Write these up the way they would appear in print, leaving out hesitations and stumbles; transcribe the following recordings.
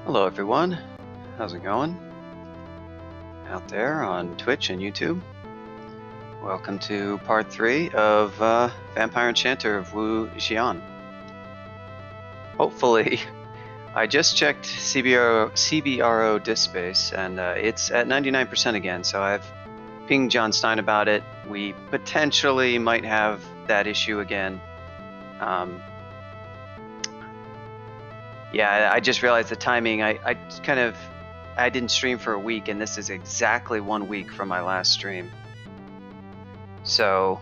Hello everyone, how's it going? Out there on Twitch and YouTube. Welcome to part 3 of Vampire Enchanter of Wu Jian. Hopefully, I just checked CBRO disk space and it's at 99% again, so I've pinged John Stein about it. We potentially might have that issue again. Yeah, I just realized the timing. I didn't stream for a week, and this is exactly 1 week from my last stream. So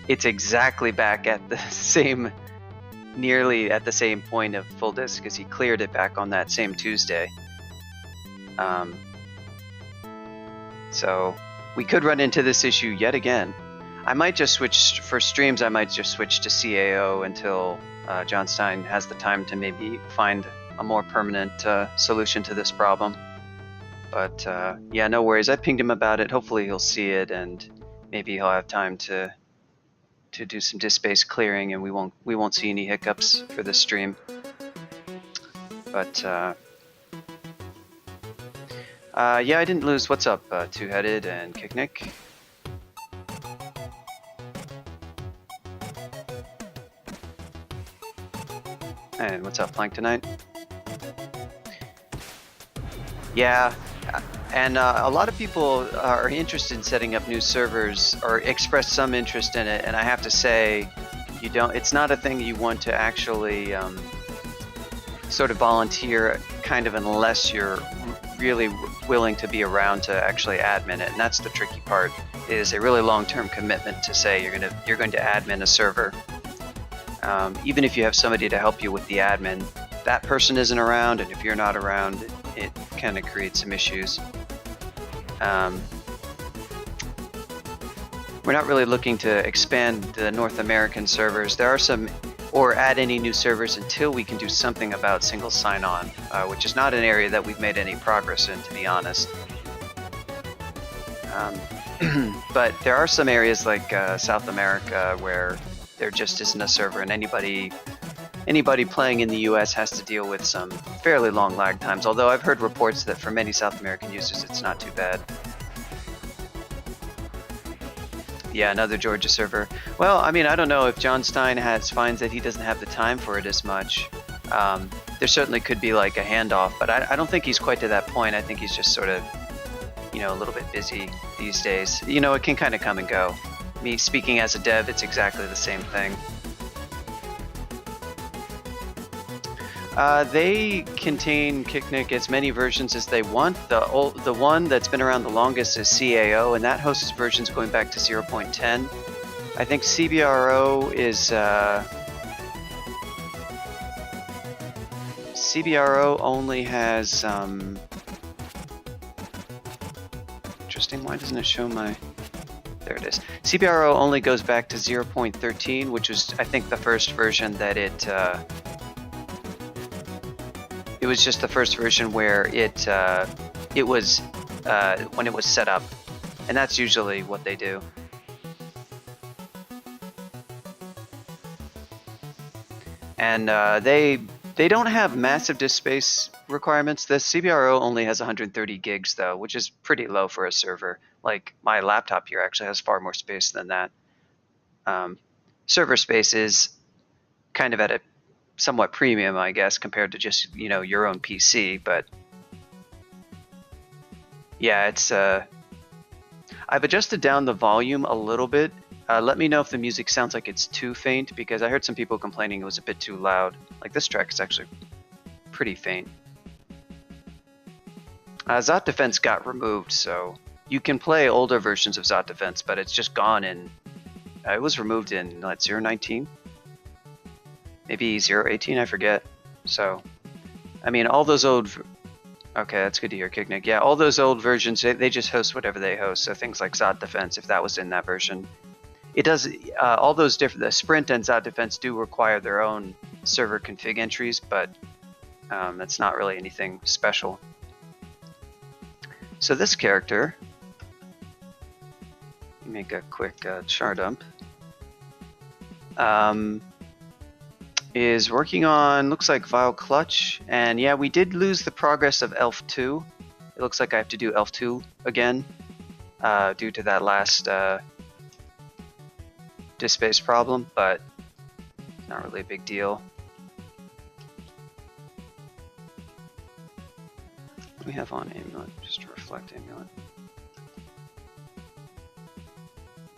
it's exactly back at the same, nearly at the same point of full disk, because he cleared it back on that same Tuesday. So we could run into this issue yet again. I might just switch, for streams, I might just switch to CAO until John Stein has the time to maybe find a more permanent solution to this problem. But yeah, no worries. I pinged him about it. Hopefully he'll see it, and maybe he'll have time to do some disk space clearing, and we won't see any hiccups for this stream. But yeah, I didn't lose. What's up, Two-Headed and Kicknick? And what's up, Planktonite? Yeah, and a lot of people are interested in setting up new servers or express some interest in it, and I have to say, it's not a thing you want to actually sort of volunteer kind of unless you're really willing to be around to actually admin it, and that's the tricky part, is a really long-term commitment to say you're going to admin a server. Even if you have somebody to help you with the admin, that person isn't around, and if you're not around, it kind of creates some issues. We're not really looking to expand the North American servers. There are some, or add any new servers until we can do something about single sign-on, which is not an area that we've made any progress in, to be honest. But there are some areas like South America where there just isn't a server, and anybody playing in the US has to deal with some fairly long lag times, although I've heard reports that for many South American users it's not too bad. Yeah, another Georgia server. Well, I mean, I don't know if John Stein finds that he doesn't have the time for it as much. There certainly could be like a handoff, but I don't think he's quite to that point. I think he's just sort of, a little bit busy these days. It can kind of come and go. Me speaking as a dev, it's exactly the same thing. They contain Kicknick as many versions as they want. The one that's been around the longest is CAO, and that hosts versions going back to 0.10. I think CBRO is CBRO only has interesting. Why doesn't it show my? There it is. CBRO only goes back to 0.13, which was, I think, the first version that it was just the first version where it was when it was set up, and that's usually what they do. And they don't have massive disk space requirements. The CBRO only has 130 gigs though, which is pretty low for a server. Like my laptop here actually has far more space than that. Server space is kind of at a somewhat premium, I guess, compared to just, your own PC, but yeah, it's I've adjusted down the volume a little bit. Let me know if the music sounds like it's too faint, because I heard some people complaining it was a bit too loud. Like this track is actually pretty faint. Zot Defense got removed, so you can play older versions of Zot Defense, but it's just gone in, it was removed in, 0.19? Maybe 0.18, I forget. So, I mean, all those old, okay, that's good to hear, Kicknick. Yeah, all those old versions, they just host whatever they host. So things like Zot Defense, if that was in that version. It does, all those different, the Sprint and Zot Defense do require their own server config entries, but that's not really anything special. So this character, let me make a quick char dump. is working on, looks like Vile Clutch, and yeah, we did lose the progress of Elf 2. It looks like I have to do Elf 2 again, due to that last disk space problem, but not really a big deal. What do we have on Amulet? Just to reflect Amulet.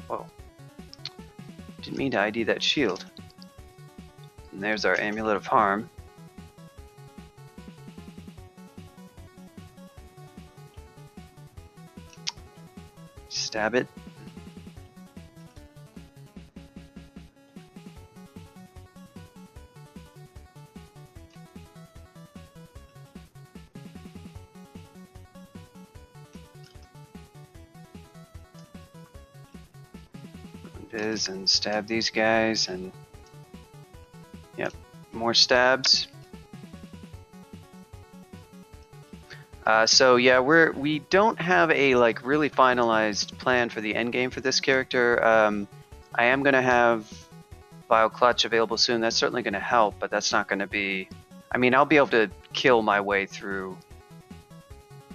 Whoa. Didn't mean to ID that shield. And there's our Amulet of Harm. Stab it. Viz and stab these guys, and yep, more stabs. So yeah, we don't have a like really finalized plan for the end game for this character. I am gonna have Vile Clutch available soon. That's certainly gonna help, but that's not gonna be. I mean, I'll be able to kill my way through.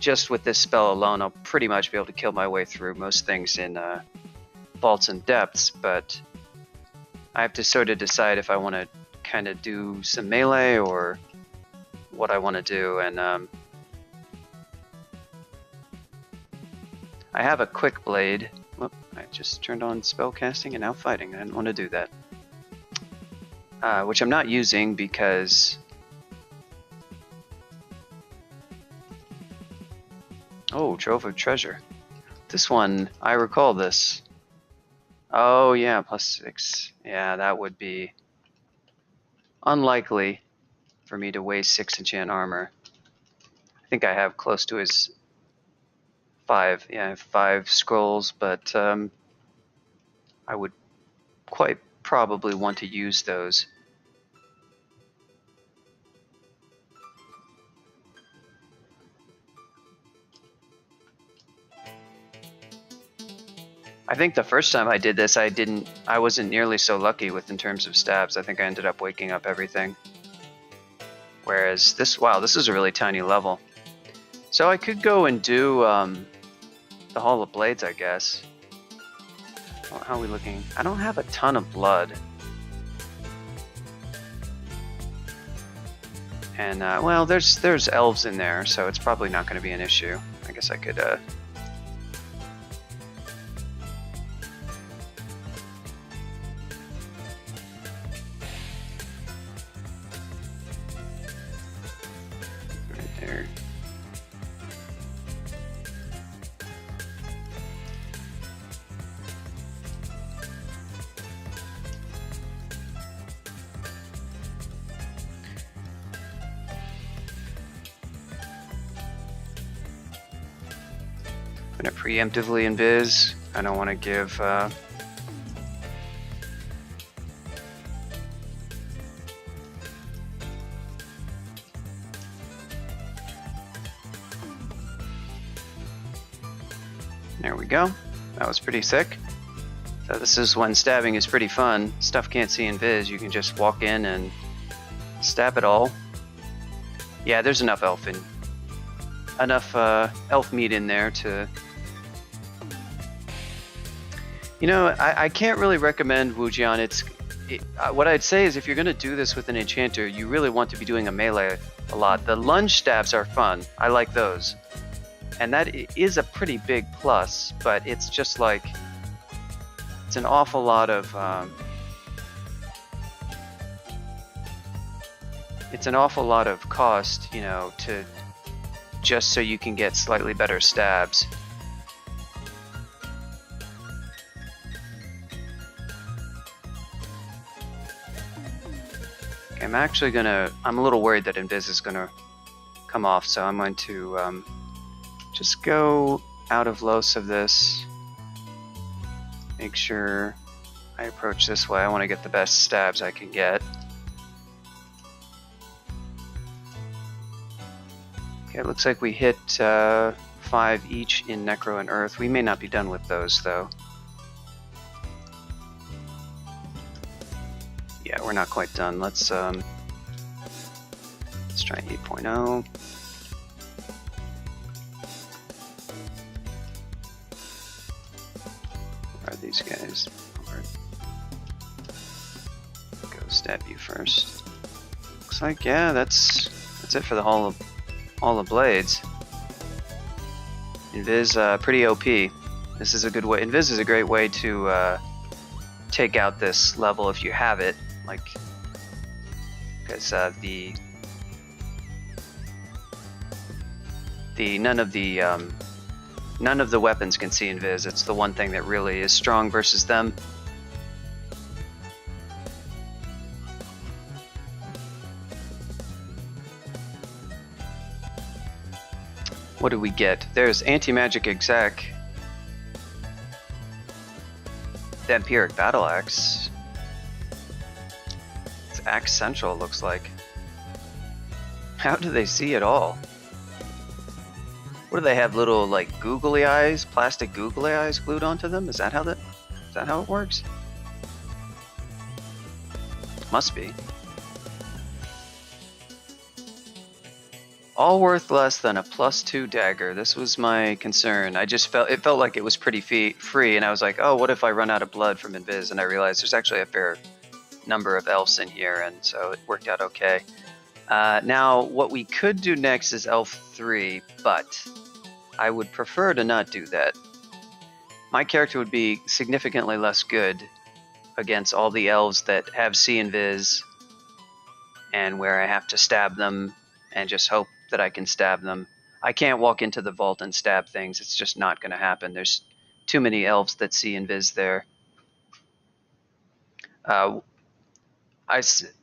Just with this spell alone, I'll pretty much be able to kill my way through most things in Vaults and Depths, but I have to sort of decide if I want to kind of do some melee or what I want to do, and I have a quick blade. Whoop, I just turned on spell casting and now fighting. I didn't want to do that. Which I'm not using because... Oh, Trove of Treasure. This one, I recall this. Oh yeah, +6. Yeah, that would be unlikely for me to waste 6 enchant armor. I think I have close to his 5. Yeah, I have 5 scrolls, but I would quite probably want to use those. I think the first time I did this, I wasn't nearly so lucky with in terms of stabs. I think I ended up waking up everything. Whereas this, wow, this is a really tiny level. So I could go and do the Hall of Blades, I guess. How are we looking? I don't have a ton of blood. And well, there's elves in there, so it's probably not going to be an issue. I guess I could I'm gonna preemptively invis. I don't want to give there we go. That was pretty sick. So this is when stabbing is pretty fun. Stuff can't see invis. You can just walk in and stab it all. Yeah, there's enough elf meat in there to. You know, I can't really recommend Wu Jian. What I'd say is if you're going to do this with an Enchanter, you really want to be doing a melee a lot. The lunge stabs are fun. I like those. And that is a pretty big plus, but it's just like, it's an awful lot of, cost, you know, just so you can get slightly better stabs. I'm actually gonna, I'm a little worried that Invis is gonna come off, so I'm going to just go out of Los of this. Make sure I approach this way. I want to get the best stabs I can get. Okay, it looks like we hit 5 each in Necro and Earth. We may not be done with those though. Yeah, we're not quite done. Let's try 8.0. Where are these guys? Go stab you first. Looks like, yeah, that's it for the all the blades. Invis, pretty OP. This is a good way. Invis is a great way to take out this level if you have it, like, because none of the weapons can see Invis. It's the one thing that really is strong versus them. What do we get? There's anti-magic exec. Vampiric battle axe. It's axe central, looks like. How do they see it all? What do they have, little like googly eyes, plastic googly eyes glued onto them? Is that how it works? Must be. All worth less than a +2 dagger. This was my concern. It felt like it was pretty free, and I was like, oh, what if I run out of blood from Invis? And I realized there's actually a fair number of elves in here, and so it worked out okay. Now, what we could do next is Elf 3, but I would prefer to not do that. My character would be significantly less good against all the elves that have see Invis, and where I have to stab them and just hope that I can stab them. I can't walk into the vault and stab things. It's just not going to happen. There's too many elves that see Invis there.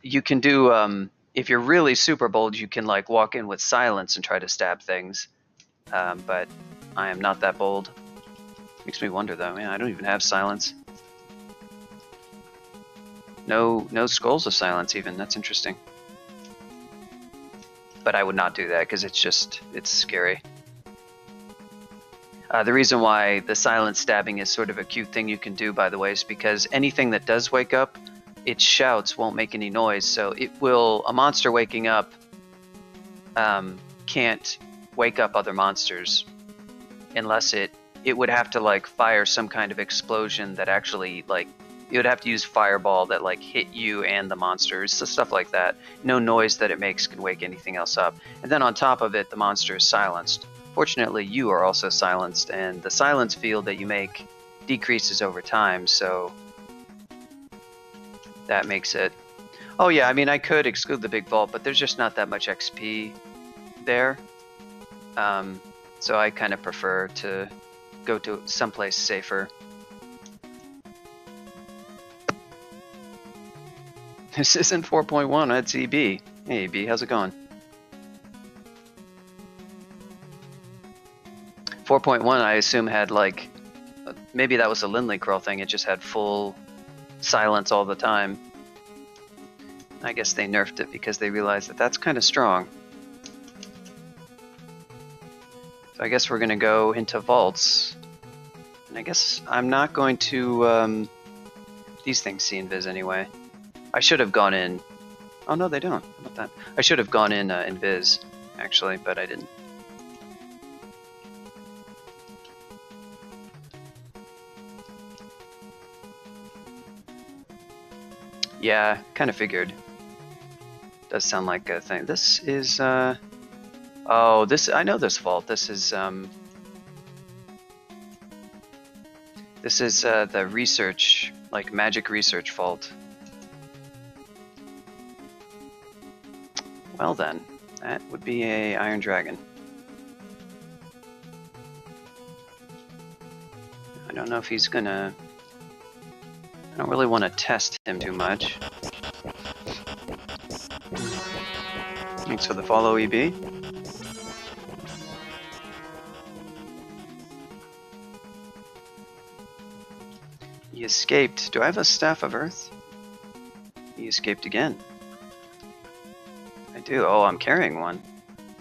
You can do, if you're really super bold, you can like walk in with silence and try to stab things. But I am not that bold. Makes me wonder though, man, I don't even have silence. No scrolls of silence even. That's interesting. But I would not do that because it's scary. The reason why the silent stabbing is sort of a cute thing you can do, by the way, is because anything that does wake up, its shouts won't make any noise. So a monster waking up can't wake up other monsters unless it would have to like fire some kind of explosion that actually like, you would have to use fireball that like hit you and the monsters, so stuff like that. No noise that it makes can wake anything else up. And then on top of it, the monster is silenced. Fortunately, you are also silenced, and the silence field that you make decreases over time, so that makes it... Oh yeah, I mean, I could exclude the big vault, but there's just not that much XP there. So I kind of prefer to go to someplace safer. This isn't 4.1, that's EB. Hey EB, how's it going? 4.1 I assume had like, maybe that was a Lindley Crawl thing, it just had full silence all the time. I guess they nerfed it because they realized that that's kind of strong. So I guess we're gonna go into vaults. And I guess I'm not going to, these things see Invis anyway. I should have gone in. Oh no, they don't. How about that? I should have gone in Invis, actually, but I didn't. Yeah, kind of figured. Does sound like a thing. This is, oh, this, I know this vault. This is the research, like magic research vault. Well then, that would be a Iron Dragon. I don't know if he's gonna... I don't really want to test him too much. Thanks for the follow, EB. He escaped. Do I have a Staff of Earth? He escaped again. I do. Oh, I'm carrying one.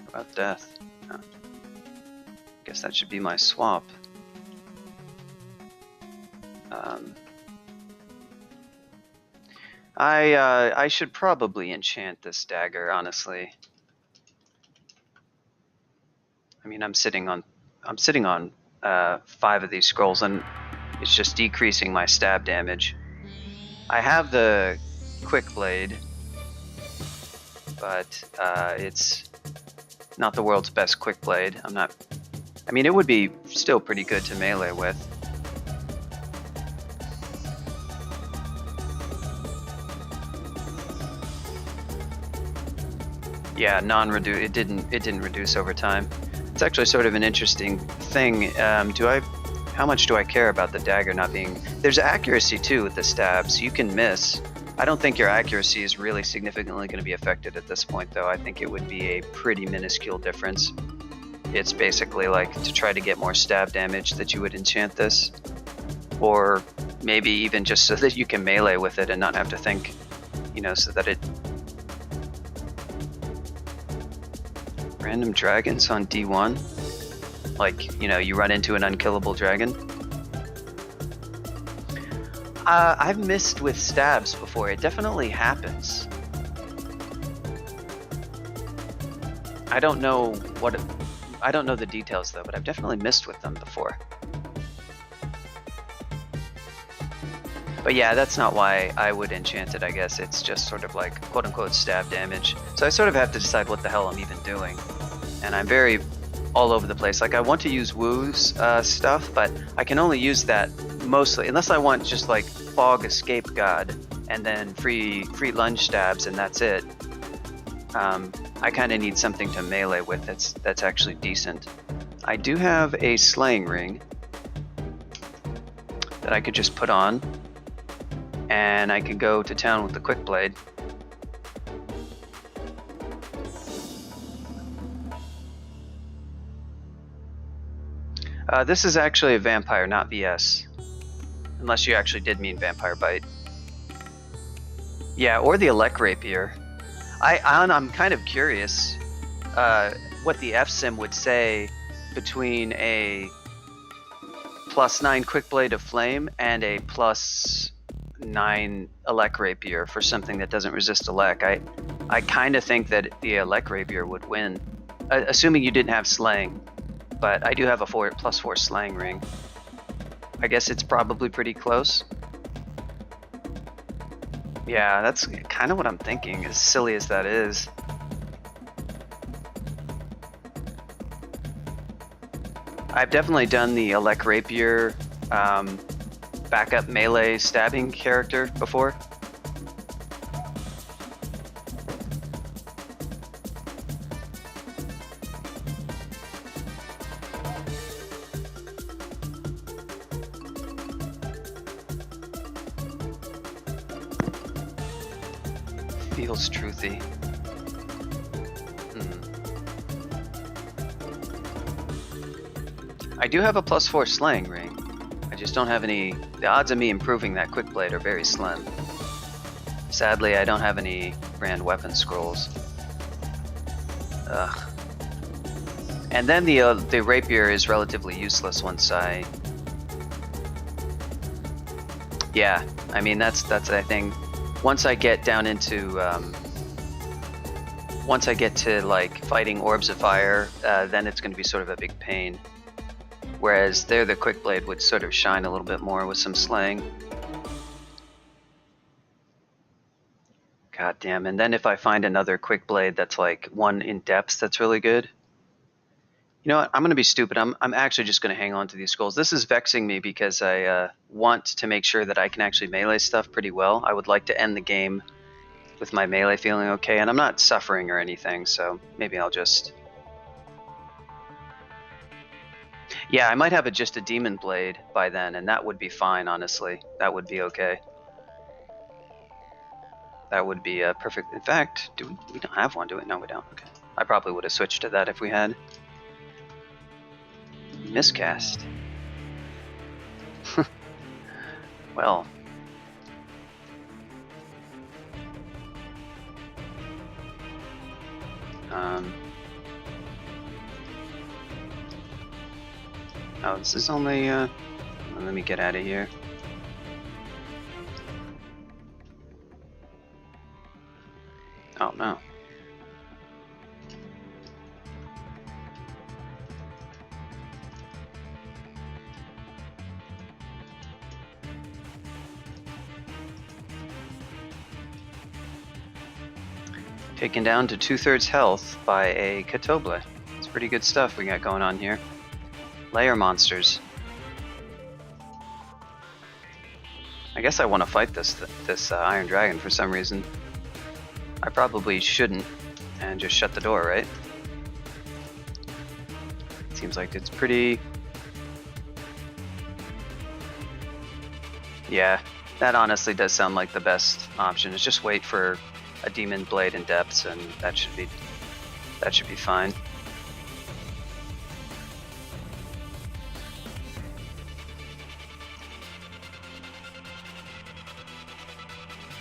What about death? Oh. Guess that should be my swap. I should probably enchant this dagger, honestly. I mean, I'm sitting on 5 of these scrolls, and it's just decreasing my stab damage. I have the quick blade, but it's not the world's best quick blade. I mean, it would be still pretty good to melee with. Yeah, it didn't reduce over time. It's actually sort of an interesting thing. How much do I care about the dagger not being? There's accuracy too with the stabs. You can miss. I don't think your accuracy is really significantly going to be affected at this point, though. I think it would be a pretty minuscule difference. It's basically like to try to get more stab damage that you would enchant this, or maybe even just so that you can melee with it and not have to think, so that it. Random dragons on D1? Like, you run into an unkillable dragon? I've missed with stabs before. It definitely happens. I don't know the details though, but I've definitely missed with them before. But yeah, that's not why I would enchant it, I guess. It's just sort of like quote-unquote stab damage. So I sort of have to decide what the hell I'm even doing. And I'm very all over the place. Like, I want to use Wu's stuff, but I can only use that mostly, unless I want just like Fog Escape God and then free lunge stabs, and that's it. I kind of need something to melee with that's actually decent. I do have a slaying ring that I could just put on, and I could go to town with the quick blade. This is actually a vampire, not VS. Unless you actually did mean vampire bite. Yeah, or the Elec Rapier. I'm kind of curious what the FSIM would say between a +9 quick blade of flame and a +9 Elec Rapier for something that doesn't resist Elec. I kind of think that the Elec Rapier would win, assuming you didn't have slaying. But I do have a +4 slaying ring. I guess it's probably pretty close. Yeah, that's kind of what I'm thinking, as silly as that is. I've definitely done the Elec Rapier backup melee stabbing character before. Feels truthy. I do have a +4 slaying ring. I just don't have any. The odds of me improving that quick blade are very slim. Sadly, I don't have any brand weapon scrolls. Ugh. And then the rapier is relatively useless once I. Yeah, I mean that's I think. Once I get down into, once I get to like fighting orbs of fire, then it's going to be sort of a big pain. Whereas there, the quick blade would sort of shine a little bit more with some slaying. God damn! And then if I find another quick blade that's like one in depth, that's really good. You know what? I'm going to be stupid. I'm actually just going to hang on to these scrolls. This is vexing me because I want to make sure that I can actually melee stuff pretty well. I would like to end the game with my melee feeling okay, and I'm not suffering or anything, so maybe I'll just... Yeah, I might have just a demon blade by then, and that would be fine, honestly. That would be okay. That would be perfect. In fact, we don't have one, do we? No, we don't. Okay. I probably would have switched to that if we had. Miscast. Well. Oh, this is only, let me get out of here. Taken down to 2/3 health by a Katoble. It's pretty good stuff we got going on here. Layer monsters. I guess I want to fight this Iron Dragon for some reason. I probably shouldn't, and just shut the door, right? Seems like it's pretty... Yeah, that honestly does sound like the best option, is just wait for a Demon Blade in depths, and that should be fine.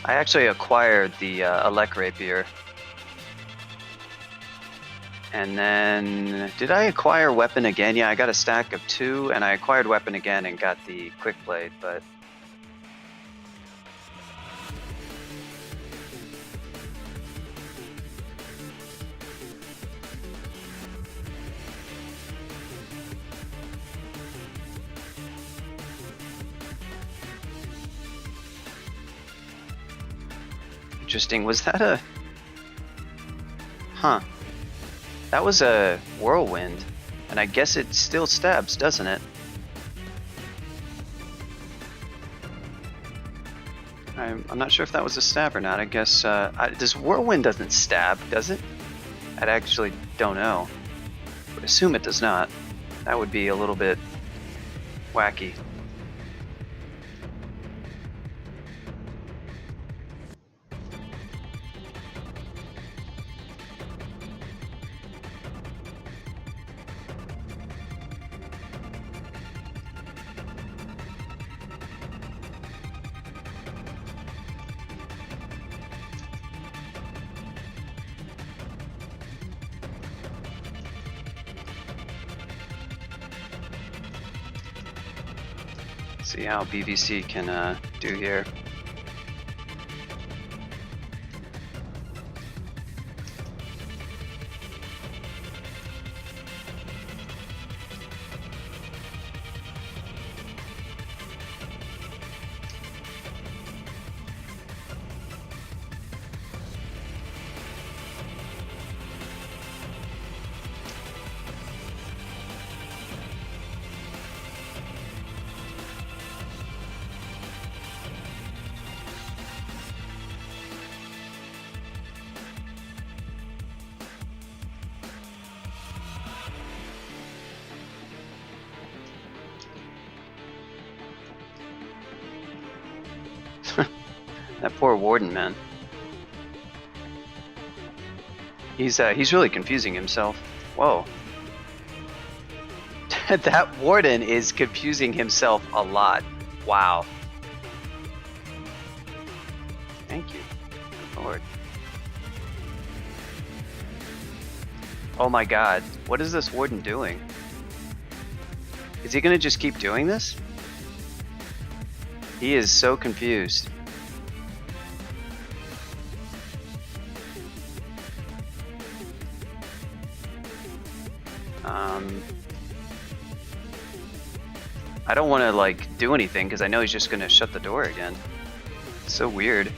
I actually acquired the Elec Rapier. And then, did I acquire Weapon again? Yeah, I got a stack of 2, and I acquired Weapon again and got the Quick Blade, but... Interesting, was that a... Huh. That was a whirlwind, and I guess it still stabs, doesn't it? I'm not sure if that was a stab or not. I guess, this whirlwind doesn't stab, does it? I actually don't know. I would assume it does not. That would be a little bit wacky. See how BVC can do here. That poor Warden, man. He's really confusing himself. Whoa. That Warden is confusing himself a lot. Wow. Thank you. Good Lord. Oh my god. What is this Warden doing? Is he gonna just keep doing this? He is so confused. I don't want to like do anything because I know he's just gonna shut the door again. It's so weird.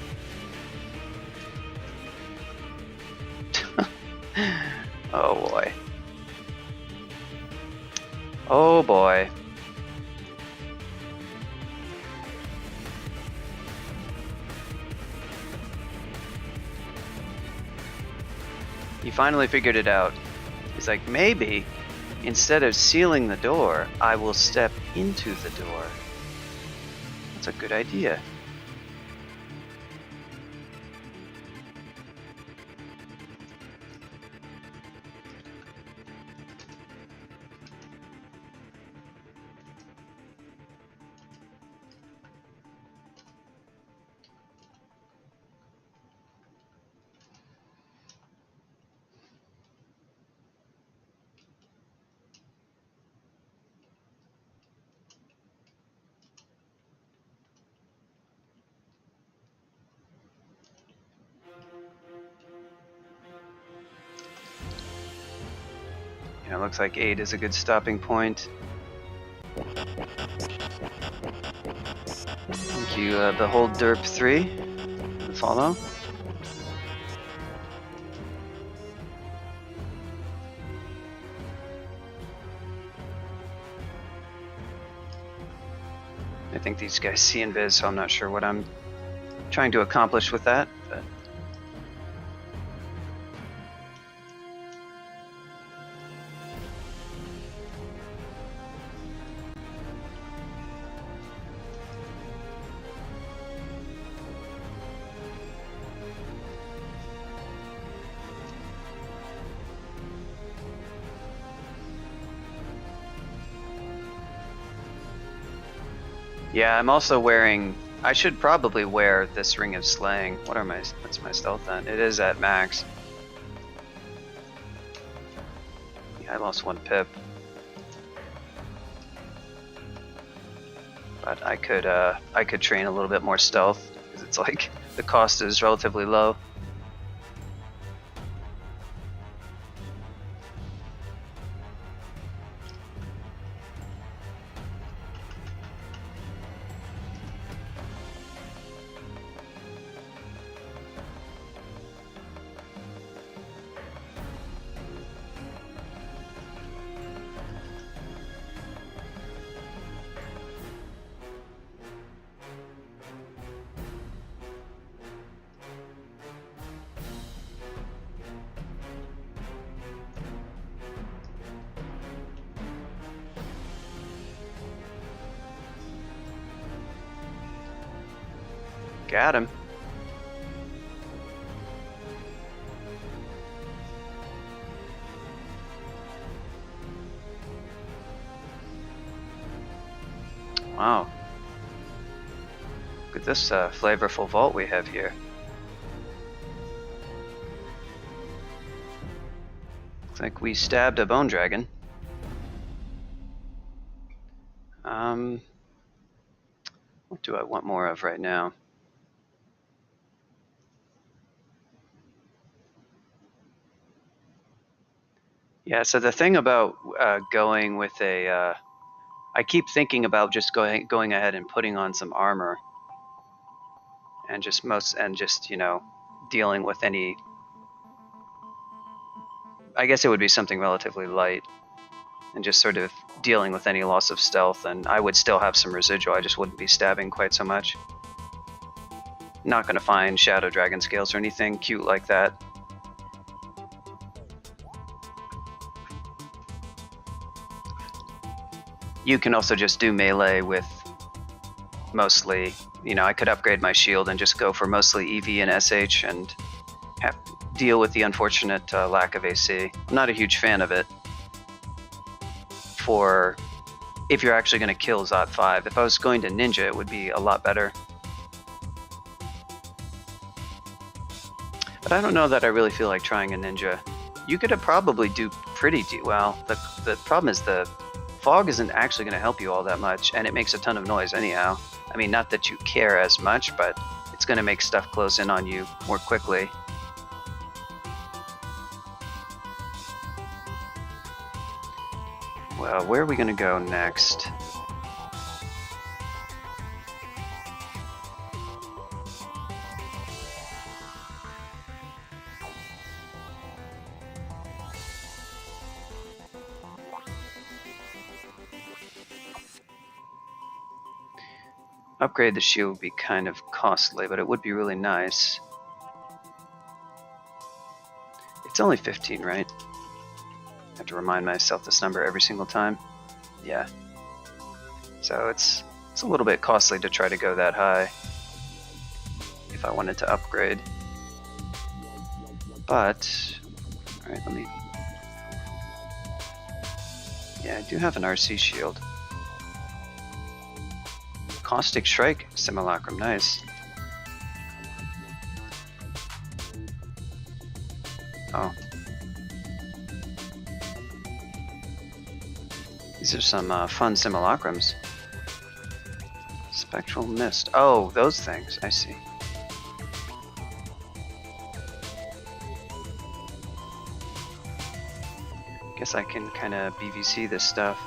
Oh boy. Oh boy. He finally figured it out. He's like, maybe instead of sealing the door, I will step into the door. That's a good idea. It looks like 8 is a good stopping point. Thank you, Behold Derp 3, the follow. I think these guys see invis, so I'm not sure what I'm trying to accomplish with that. But yeah, I'm also wearing. I should probably wear this Ring of Slaying. What's my stealth then? It is at max. Yeah, I lost 1 pip. But I could train a little bit more stealth because it's like the cost is relatively low. Got him. Wow. Look at this flavorful vault we have here. Looks like we stabbed a bone dragon. What do I want more of right now? Yeah, so the thing about going with a, I keep thinking about just going ahead and putting on some armor, and just you know, dealing with any. I guess it would be something relatively light, and just sort of dealing with any loss of stealth, and I would still have some residual. I just wouldn't be stabbing quite so much. Not gonna find shadow dragon scales or anything cute like that. You can also just do melee with mostly, you know, I could upgrade my shield and just go for mostly EV and SH and deal with the unfortunate lack of AC. I'm not a huge fan of it for if you're actually going to kill Zot 5. If I was going to ninja, it would be a lot better. But I don't know that I really feel like trying a ninja. You could probably do pretty well. The problem is the fog isn't actually going to help you all that much, and it makes a ton of noise anyhow. I mean, not that you care as much, but it's going to make stuff close in on you more quickly. Well, where are we going to go next? Upgrade the shield would be kind of costly, but it would be really nice. It's only 15, right? I have to remind myself this number every single time. Yeah. So it's a little bit costly to try to go that high if I wanted to upgrade. But, alright, let me... Yeah, I do have an RC shield. Caustic Strike Simulacrum, nice. Oh. These are some fun simulacrums. Spectral Mist. Oh, those things. I see. Guess I can kind of BVC this stuff.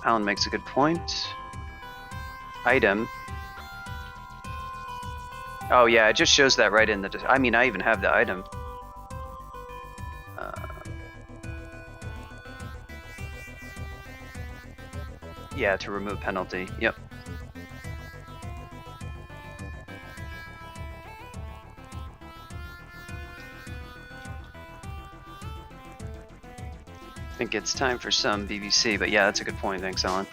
Alan makes a good point. Item. Oh yeah, it just shows that right in the... I mean, I even have the item. Yeah, to remove penalty. Yep. I think it's time for some BBC, but yeah, that's a good point. Thanks, Alan.